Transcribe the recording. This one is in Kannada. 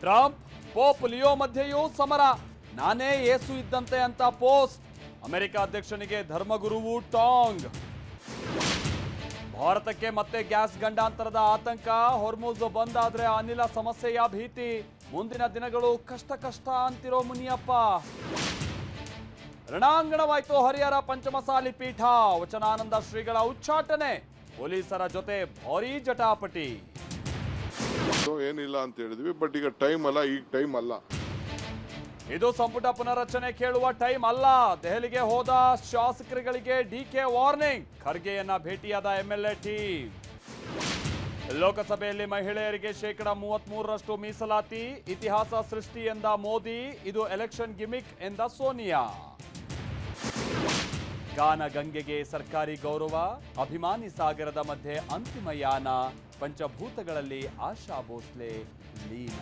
ಟ್ರಂಪ್ ಪೋಪ್ ಲಿಯೋ ಮಧ್ಯೆಯೂ ಸಮರ. ನಾನೇ ಯೇಸು ಇದ್ದಂತೆ ಅಂತ ಪೋಸ್ಟ್. ಅಮೆರಿಕ ಅಧ್ಯಕ್ಷನಿಗೆ ಧರ್ಮಗುರುವು ಟಾಂಗ್. ಭಾರತಕ್ಕೆ ಮತ್ತೆ ಗ್ಯಾಸ್ ಗಂಡಾಂತರದ ಆತಂಕ. ಹೊರ್ಮುಜ್ ಬಂದ್ ಆದ್ರೆ ಅನಿಲ ಸಮಸ್ಯೆಯ ಭೀತಿ. ಮುಂದಿನ ದಿನಗಳು ಕಷ್ಟ ಅಂತಿರೋ ಮುನಿಯಪ್ಪ. ರಣಾಂಗಣವಾಯ್ತು ಹರಿಹರ ಪಂಚಮಸಾಲಿ ಪೀಠ. ವಚನಾನಂದ ಶ್ರೀಗಳ ಉಚ್ಚಾಟನೆ. ಪೊಲೀಸರ ಜೊತೆ ಭಾರೀ ಜಟಾಪಟಿ. ಏನಿಲ್ಲ ಅಂತ ಹೇಳಿದ್ವಿ, ಬಟ್ ಈಗ ಟೈಮ್ ಅಲ್ಲ, ಈಗ ಟೈಮ್ ಅಲ್ಲ. ಇದು ಸಂಪುಟ ಪುನರಚನೆ ಕೇಳುವ ಟೈಮ್ ಅಲ್ಲ. ದೆಹಲಿಗೆ ಹೋದ ಶಾಸಕರುಗಳಿಗೆ ಡಿಕೆ ವಾರ್ನಿಂಗ್. ಖರ್ಗೆಯನ್ನ ಭೇಟಿಯಾದ ಎಂಎಲ್ಎ ಟೀಮ್. ಲೋಕಸಭೆಯಲ್ಲಿ ಮಹಿಳೆಯರಿಗೆ 33% ಮೀಸಲಾತಿ. ಇತಿಹಾಸ ಸೃಷ್ಟಿ ಎಂದ ಮೋದಿ. ಇದು ಎಲೆಕ್ಷನ್ ಗಿಮಿಕ್ ಎಂದ ಸೋನಿಯಾ. ಗಾನಗಂಗೆಗೆ ಸರ್ಕಾರಿ ಗೌರವ. ಅಭಿಮಾನಿ ಸಾಗರದ ಮಧ್ಯೆ ಅಂತಿಮ ಯಾನ. ಪಂಚಭೂತಗಳಲ್ಲಿ ಆಶಾ ಭೋಸ್ಲೆ ಲೀನ.